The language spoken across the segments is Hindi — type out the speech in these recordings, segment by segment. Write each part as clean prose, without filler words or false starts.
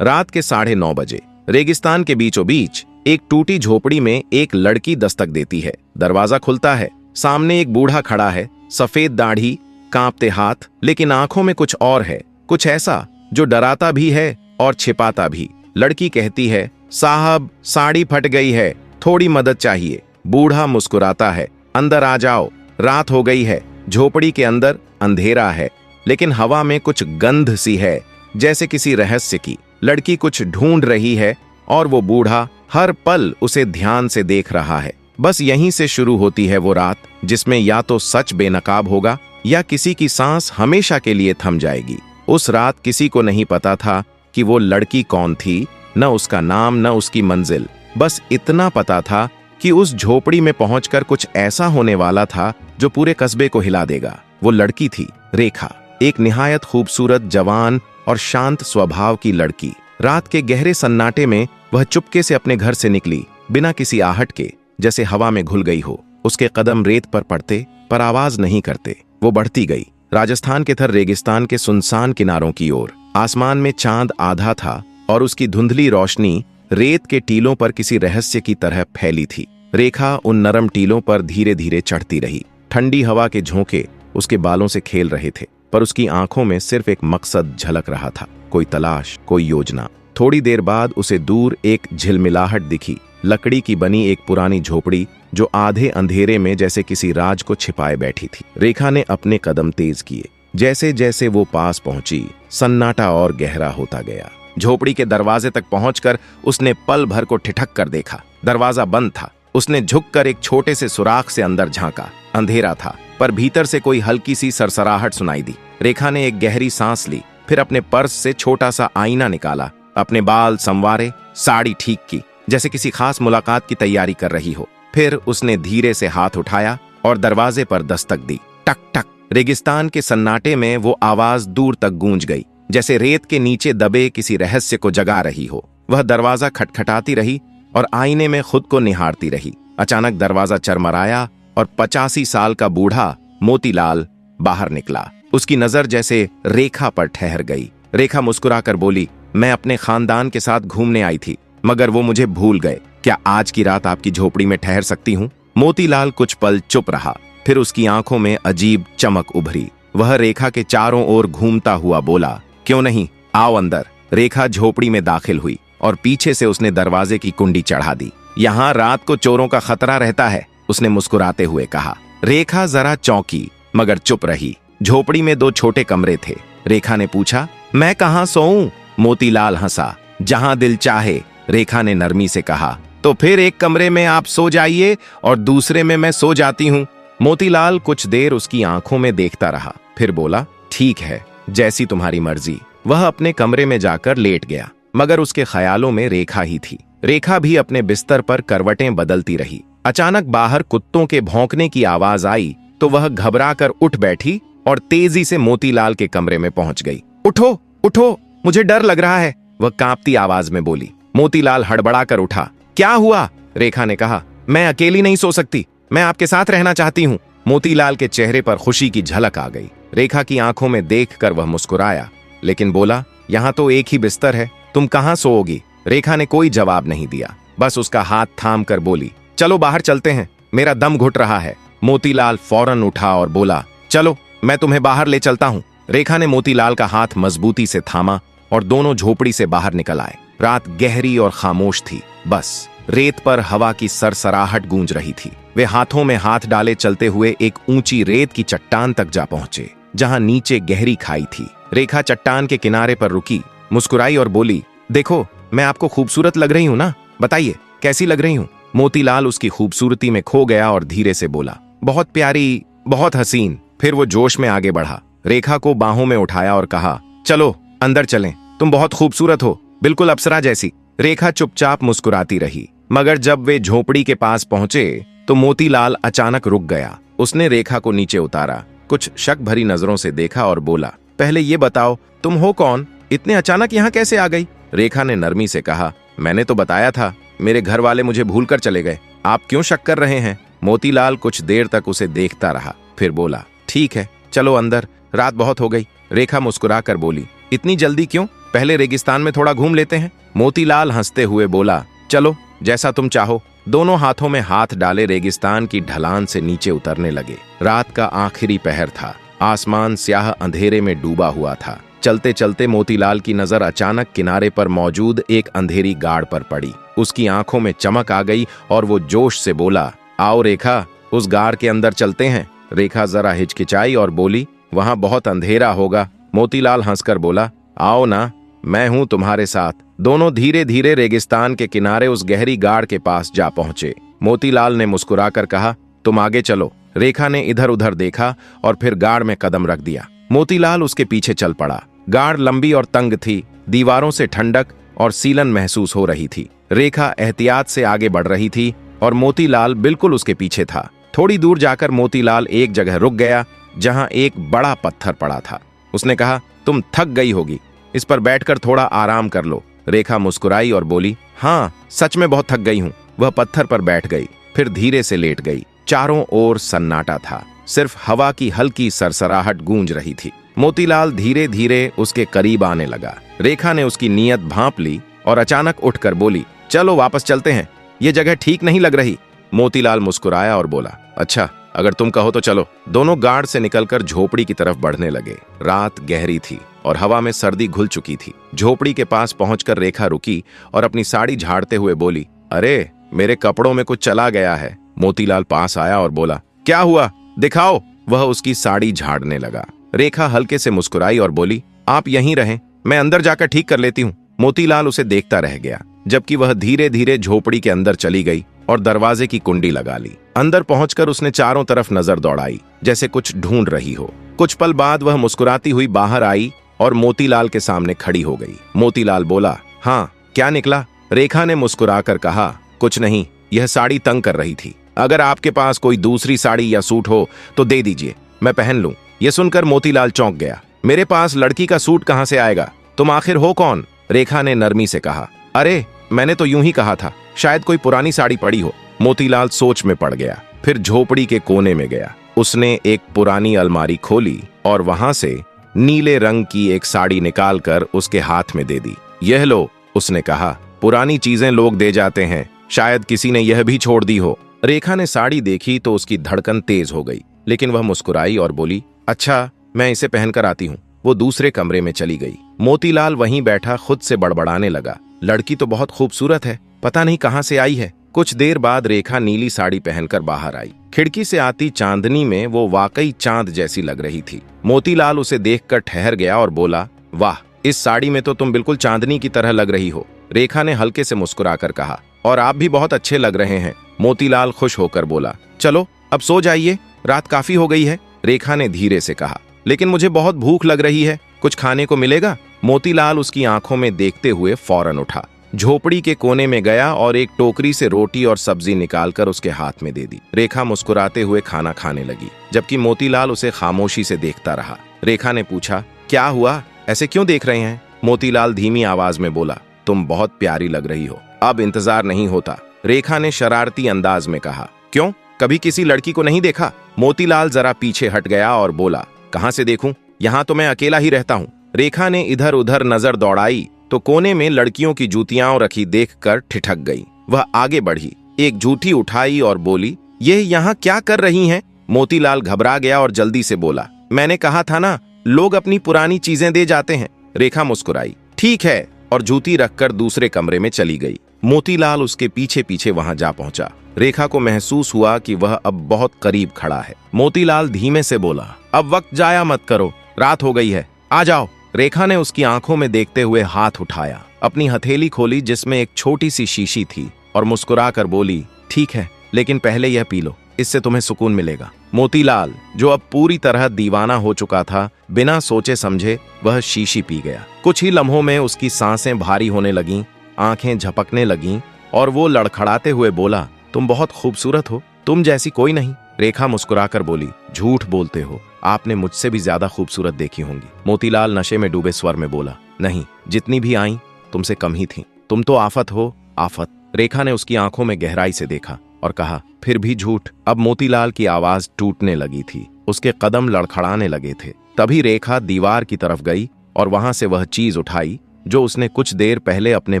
रात के 9:30 बजे रेगिस्तान के बीचों बीच एक टूटी झोपड़ी में एक लड़की दस्तक देती है। दरवाजा खुलता है। सामने एक बूढ़ा खड़ा है, सफेद दाढ़ी, कांपते हाथ, लेकिन आंखों में कुछ और है, कुछ ऐसा जो डराता भी है और छिपाता भी। लड़की कहती है, साहब साड़ी फट गई है, थोड़ी मदद चाहिए। बूढ़ा मुस्कुराता है, अंदर आ जाओ, रात हो गई है। झोपड़ी के अंदर अंधेरा है, लेकिन हवा में कुछ गंध सी है, जैसे किसी रहस्य की। लड़की कुछ ढूंढ रही है और वो बूढ़ा हर पल उसे ध्यान से देख रहा है। बस यहीं से शुरू होती है वो रात, जिसमें या तो सच बेनकाब होगा या किसी की सांस हमेशा के लिए थम जाएगी। उस रात किसी को नहीं पता था कि वो लड़की कौन थी, न उसका नाम न उसकी मंजिल। बस इतना पता था कि उस झोपड़ी में पहुंचकर कुछ ऐसा होने वाला था जो पूरे कस्बे को हिला देगा। वो लड़की थी रेखा, एक निहायत खूबसूरत, जवान और शांत स्वभाव की लड़की। रात के गहरे सन्नाटे में वह चुपके से अपने घर से निकली, बिना किसी आहट के, जैसे हवा में घुल गई हो। उसके कदम रेत पर पड़ते पर आवाज नहीं करते। वो बढ़ती गई, राजस्थान के थर रेगिस्तान के सुनसान किनारों की ओर। आसमान में चांद आधा था और उसकी धुंधली रोशनी रेत के टीलों पर किसी रहस्य की तरह फैली थी। रेखा उन नरम टीलों पर धीरे धीरे चढ़ती रही। ठंडी हवा के झोंके उसके बालों से खेल रहे थे, पर उसकी आंखों में सिर्फ एक मकसद झलक रहा था, कोई तलाश, कोई योजना। थोड़ी देर बाद उसे दूर एक झिलमिलाहट दिखी, लकड़ी की बनी एक पुरानी झोपड़ी जो आधे अंधेरे में जैसे किसी राज को छिपाए बैठी थी। रेखा ने अपने कदम तेज किए। जैसे जैसे वो पास पहुंची, सन्नाटा और गहरा होता गया। झोपड़ी के दरवाजे तक पहुंचकर उसने पल भर को ठिठक कर देखा। दरवाजा बंद था। उसने झुककर एक छोटे से सुराख से अंदर झांका। अंधेरा था, पर भीतर से कोई हल्की सी सरसराहट सुनाई दी। रेखा ने एक गहरी सांस ली, फिर अपने पर्स से छोटा सा आईना निकाला, अपने बाल संवारे, साड़ी ठीक की, जैसे किसी खास मुलाकात की तैयारी कर रही हो। फिर उसने धीरे से हाथ उठाया और दरवाजे पर दस्तक दी। टक टक। रेगिस्तान के सन्नाटे में वो आवाज दूर तक गूंज गई, जैसे रेत के नीचे दबे किसी रहस्य को जगा रही हो। वह दरवाजा खटखटाती रही और आईने में खुद को निहारती रही। अचानक दरवाजा चरमराया और 85 साल का बूढ़ा मोतीलाल बाहर निकला। उसकी नजर जैसे रेखा पर ठहर गई। रेखा मुस्कुराकर बोली, मैं अपने खानदान के साथ घूमने आई थी, मगर वो मुझे भूल गए। क्या आज की रात आपकी झोपड़ी में ठहर सकती हूँ? मोतीलाल कुछ पल चुप रहा, फिर उसकी आंखों में अजीब चमक उभरी। वह रेखा के चारों ओर घूमता हुआ बोला, क्यों नहीं, आओ अंदर। रेखा झोपड़ी में दाखिल हुई और पीछे से उसने दरवाजे की कुंडी चढ़ा दी। यहाँ रात को चोरों का खतरा रहता है, उसने मुस्कुराते हुए कहा। रेखा जरा चौंकी, मगर चुप रही। झोपड़ी में 2 छोटे कमरे थे। रेखा ने पूछा, मैं कहाँ सोऊं? मोतीलाल हंसा, जहां दिल चाहे, रेखा ने नरमी से कहा। तो फिर एक कमरे में आप सो जाइए और दूसरे में मैं सो जाती हूँ। मोतीलाल कुछ देर उसकी आंखों में देखता रहा, फिर बोला, ठीक है, जैसी तुम्हारी मर्जी। वह अपने कमरे में जाकर लेट गया, मगर उसके ख्यालों में रेखा ही थी। रेखा भी अपने बिस्तर पर करवटें बदलती रही। अचानक बाहर कुत्तों के भौंकने की आवाज आई तो वह घबराकर उठ बैठी और तेजी से मोतीलाल के कमरे में पहुंच गई। उठो उठो, मुझे डर लग रहा है, वह कांपती आवाज में बोली। मोतीलाल हड़बड़ाकर उठा। क्या हुआ? रेखा ने कहा, मैं अकेली नहीं सो सकती, मैं आपके साथ रहना चाहती हूँ। मोतीलाल के चेहरे पर खुशी की झलक आ गई। रेखा की आंखों में देखकर वह मुस्कुराया, लेकिन बोला, यहाँ तो एक ही बिस्तर है, तुम कहाँ सोओगी? रेखा ने कोई जवाब नहीं दिया, बस उसका हाथ थाम कर बोली, चलो बाहर चलते हैं, मेरा दम घुट रहा है। मोतीलाल फौरन उठा और बोला, चलो मैं तुम्हें बाहर ले चलता हूँ। रेखा ने मोतीलाल का हाथ मजबूती से थामा और दोनों झोपड़ी से बाहर निकल आए। रात गहरी और खामोश थी, बस रेत पर हवा की सरसराहट गूंज रही थी। वे हाथों में हाथ डाले चलते हुए एक ऊंची रेत की चट्टान तक जा पहुंचे, जहां नीचे गहरी खाई थी। रेखा चट्टान के किनारे पर रुकी, मुस्कुराई और बोली, देखो मैं आपको खूबसूरत लग रही हूँ ना, बताइए कैसी लग रही हूँ? मोतीलाल उसकी खूबसूरती में खो गया और धीरे से बोला, बहुत प्यारी, बहुत हसीन। फिर वो जोश में आगे बढ़ा, रेखा को बाहों में उठाया और कहा, चलो अंदर चलें, तुम बहुत खूबसूरत हो, बिल्कुल अप्सरा जैसी। रेखा चुपचाप मुस्कुराती रही, मगर जब वे झोपड़ी के पास पहुंचे तो मोतीलाल अचानक रुक गया। उसने रेखा को नीचे उतारा, कुछ शक भरी नजरों से देखा और बोला, पहले ये बताओ तुम हो कौन? इतने अचानक यहाँ कैसे आ गई? रेखा ने नरमी से कहा, मैंने तो बताया था, मेरे घर वाले मुझे भूल कर चले गए, आप क्यों शक कर रहे हैं? मोतीलाल कुछ देर तक उसे देखता रहा, फिर बोला, ठीक है, चलो अंदर, रात बहुत हो गई। रेखा मुस्कुराकर बोली, इतनी जल्दी क्यों? पहले रेगिस्तान में थोड़ा घूम लेते हैं। मोतीलाल हंसते हुए बोला, चलो जैसा तुम चाहो। दोनों हाथों में हाथ डाले रेगिस्तान की ढलान से नीचे उतरने लगे। रात का आखिरी पहर था। आसमान स्याह अंधेरे में डूबा हुआ था। चलते चलते मोतीलाल की नजर अचानक किनारे पर मौजूद एक अंधेरी गाड़ पर पड़ी। उसकी आंखों में चमक आ गई और वो जोश से बोला, आओ रेखा, उस गाड़ के अंदर चलते हैं। रेखा जरा हिचकिचाई और बोली, वहां बहुत अंधेरा होगा। मोतीलाल हंसकर बोला, आओ ना, मैं हूं तुम्हारे साथ। दोनों धीरे धीरे रेगिस्तान के किनारे उस गहरी गाड़ के पास जा पहुंचे। मोतीलाल ने मुस्कुराकर कहा, तुम आगे चलो। रेखा ने इधर उधर देखा और फिर गाड़ में कदम रख दिया। मोतीलाल उसके पीछे चल पड़ा। गाड़ लंबी और तंग थी। दीवारों से ठंडक और सीलन महसूस हो रही थी। रेखा एहतियात से आगे बढ़ रही थी और मोतीलाल बिल्कुल उसके पीछे था। थोड़ी दूर जाकर मोतीलाल एक जगह रुक गया जहां एक बड़ा पत्थर पड़ा था। उसने कहा, तुम थक गई होगी, इस पर बैठकर थोड़ा आराम कर लो। रेखा मुस्कुराई और बोली, हाँ, सच में बहुत थक गई हूं। वह पत्थर पर बैठ गई, फिर धीरे से लेट गई। चारों ओर सन्नाटा था। सिर्फ हवा की हल्की सरसराहट गूंज रही थी। मोतीलाल धीरे धीरे उसके करीब आने लगा। रेखा ने उसकी नीयत भांप ली और अचानक उठकर बोली, चलो वापस चलते हैं, ये जगह ठीक नहीं लग रही। मोतीलाल मुस्कुराया और बोला, अच्छा, अगर तुम कहो तो चलो। दोनों गाड़ से निकलकर झोपड़ी की तरफ बढ़ने लगे। रात गहरी थी और हवा में सर्दी घुल चुकी थी। झोपड़ी के पास पहुंचकर रेखा रुकी और अपनी साड़ी झाड़ते हुए बोली, अरे, मेरे कपड़ों में कुछ चला गया है। मोतीलाल पास आया और बोला, क्या हुआ, दिखाओ। वह उसकी साड़ी झाड़ने लगा। रेखा हल्के से मुस्कुराई और बोली, आप यहीं रहें, मैं अंदर जाकर ठीक कर लेती हूँ। मोतीलाल उसे देखता रह गया, जबकि वह धीरे धीरे झोपड़ी के अंदर चली गई और दरवाजे की कुंडी लगा ली। अंदर पहुंचकर उसने चारों तरफ नजर दौड़ाई, जैसे कुछ ढूंढ रही हो। कुछ पल बाद वह मुस्कुराती हुई बाहर आई और मोतीलाल के सामने खड़ी हो गई। मोतीलाल बोला, हाँ, क्या निकला? रेखा ने मुस्कुराकर कहा, कुछ नहीं, यह साड़ी तंग कर रही थी। अगर आपके पास कोई दूसरी साड़ी या सूट हो तो दे दीजिए, मैं पहन लूं। यह सुनकर मोतीलाल चौंक गया। मेरे पास लड़की का सूट कहां से आएगा? तुम आखिर हो कौन? रेखा ने नरमी से कहा, अरे, मैंने तो यूं ही कहा था, शायद कोई पुरानी साड़ी पड़ी हो। मोतीलाल सोच में पड़ गया। फिर झोपड़ी के कोने में गया। उसने एक पुरानी अलमारी खोली और वहां से नीले रंग की एक साड़ी निकालकर उसके हाथ में दे दी। यह लो, उसने कहा, पुरानी चीजें लोग दे जाते हैं, शायद किसी ने यह भी छोड़ दी हो। रेखा ने साड़ी देखी तो उसकी धड़कन तेज हो गई, लेकिन वह मुस्कुराई और बोली, अच्छा, मैं इसे पहनकर आती हूँ। वो दूसरे कमरे में चली गई। मोतीलाल वहीं बैठा खुद से बड़बड़ाने लगा, लड़की तो बहुत खूबसूरत है, पता नहीं कहां से आई है। कुछ देर बाद रेखा नीली साड़ी पहनकर बाहर आई। खिड़की से आती चांदनी में वो वाकई चांद जैसी लग रही थी। मोतीलाल उसे देखकर ठहर गया और बोला, वाह, इस साड़ी में तो तुम बिल्कुल चांदनी की तरह लग रही हो। रेखा ने हल्के से मुस्कुराकर कहा, और आप भी बहुत अच्छे लग रहे हैं। मोतीलाल खुश होकर बोला, चलो अब सो जाइए, रात काफी हो गई है। रेखा ने धीरे से कहा, लेकिन मुझे बहुत भूख लग रही है, कुछ खाने को मिलेगा? मोतीलाल उसकी आंखों में देखते हुए फौरन उठा, झोपड़ी के कोने में गया और एक टोकरी से रोटी और सब्जी निकालकर उसके हाथ में दे दी। रेखा मुस्कुराते हुए खाना खाने लगी, जबकि मोतीलाल उसे खामोशी से देखता रहा। रेखा ने पूछा, क्या हुआ, ऐसे क्यों देख रहे हैं? मोतीलाल धीमी आवाज में बोला, तुम बहुत प्यारी लग रही हो, अब इंतजार नहीं होता। रेखा ने शरारती अंदाज में कहा, क्यों, कभी किसी लड़की को नहीं देखा? मोतीलाल जरा पीछे हट गया और बोला, कहां से देखूं, यहां तो मैं अकेला ही रहता हूं। रेखा ने इधर उधर नजर दौड़ाई तो कोने में लड़कियों की जूतियां रखी देखकर ठिठक गई। वह आगे बढ़ी, एक जूठी उठाई और बोली, ये यहाँ क्या कर रही हैं? मोतीलाल घबरा गया और जल्दी से बोला, मैंने कहा था ना, लोग अपनी पुरानी चीजें दे जाते हैं। रेखा मुस्कुराई, ठीक है, और जूती रखकर दूसरे कमरे में चली गई। मोतीलाल उसके पीछे पीछे वहां जा पहुंचा। रेखा को महसूस हुआ कि वह अब बहुत करीब खड़ा है। मोतीलाल धीमे से बोला, अब वक्त जाया मत करो, रात हो गई है, आ जाओ। रेखा ने उसकी आंखों में देखते हुए हाथ उठाया, अपनी हथेली खोली जिसमें एक छोटी सी शीशी थी और मुस्कुराकर बोली, ठीक है, लेकिन पहले यह पी लो, इससे तुम्हें सुकून मिलेगा। मोतीलाल, जो अब पूरी तरह दीवाना हो चुका था, बिना सोचे समझे वह शीशी पी गया। कुछ ही लम्हों में उसकी सांसें भारी होने लगीं, आंखें झपकने लगीं और वो लड़खड़ाते हुए बोला, तुम बहुत खूबसूरत हो, तुम जैसी कोई नहीं। रेखा मुस्कुराकर बोली, झूठ बोलते हो, आपने मुझसे भी ज्यादा खूबसूरत देखी होंगी। मोतीलाल नशे में डूबे स्वर में बोला, नहीं, जितनी भी आई तुमसे कम ही थी, तुम तो आफत हो, आफत। रेखा ने उसकी आंखों में गहराई से देखा और कहा, फिर भी झूठ। अब मोतीलाल की आवाज टूटने लगी थी, उसके कदम लड़खड़ाने लगे थे। तभी रेखा दीवार की तरफ गई और वहां से वह चीज उठाई जो उसने कुछ देर पहले अपने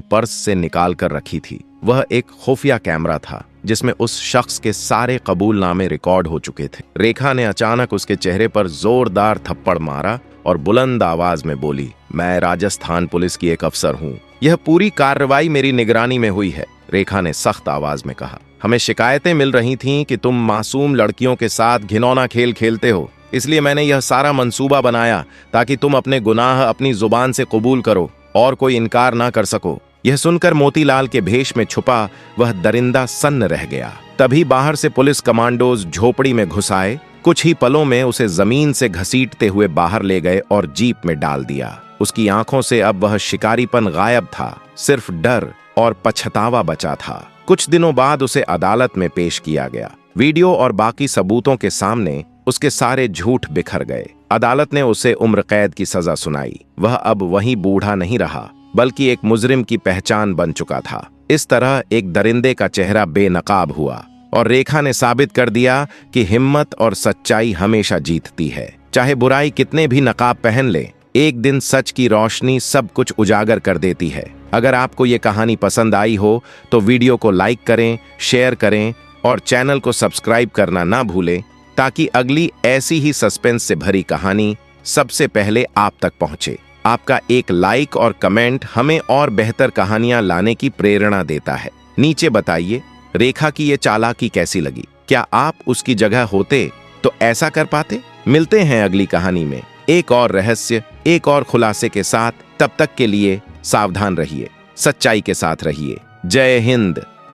पर्स से निकाल कर रखी थी। वह एक खुफिया कैमरा था जिसमें उस शख्स के सारे कबूलनामे रिकॉर्ड हो चुके थे। रेखा ने अचानक उसके चेहरे पर जोरदार थप्पड़ मारा और बुलंद आवाज में बोली, मैं राजस्थान पुलिस की एक अफसर हूँ। यह पूरी कार्रवाई मेरी निगरानी में हुई है। रेखा ने सख्त आवाज में कहा, हमें शिकायतें मिल रही थीं कि तुम मासूम लड़कियों के साथ घिनौना खेल खेलते हो, इसलिए मैंने यह सारा मंसूबा बनाया ताकि तुम अपने गुनाह अपनी जुबान से कबूल करो और कोई इनकार ना कर सको। यह सुनकर मोतीलाल के भेष में छुपा वह दरिंदा सन्न रह गया। तभी बाहर से पुलिस कमांडोज झोपड़ी में घुस आए। कुछ ही पलों में उसे जमीन से घसीटते हुए बाहर ले गए और जीप में डाल दिया। उसकी आंखों से अब वह शिकारीपन गायब था, सिर्फ डर और पछतावा बचा था। कुछ दिनों बाद उसे अदालत में पेश किया गया। वीडियो और बाकी सबूतों के सामने उसके सारे झूठ बिखर गए। अदालत ने उसे उम्र कैद की सजा सुनाई। वह अब वही बूढ़ा नहीं रहा, बल्कि एक मुजरिम की पहचान बन चुका था। इस तरह एक दरिंदे का चेहरा बेनकाब हुआ और रेखा ने साबित कर दिया कि हिम्मत और सच्चाई हमेशा जीतती है। चाहे बुराई कितने भी नकाब पहन ले, एक दिन सच की रोशनी सब कुछ उजागर कर देती है। अगर आपको ये कहानी पसंद आई हो तो वीडियो को लाइक करें, शेयर करें और चैनल को सब्सक्राइब करना ना भूलें, ताकि अगली ऐसी ही सस्पेंस से भरी कहानी सबसे पहले आप तक पहुंचे। आपका एक लाइक और कमेंट हमें और बेहतर कहानियां लाने की प्रेरणा देता है। नीचे बताइए रेखा की ये चालाकी कैसी लगी। क्या आप उसकी जगह होते तो ऐसा कर पाते? मिलते हैं अगली कहानी में एक और रहस्य, एक और खुलासे के साथ। तब तक के लिए सावधान रहिए, सच्चाई के साथ रहिए। जय हिंद।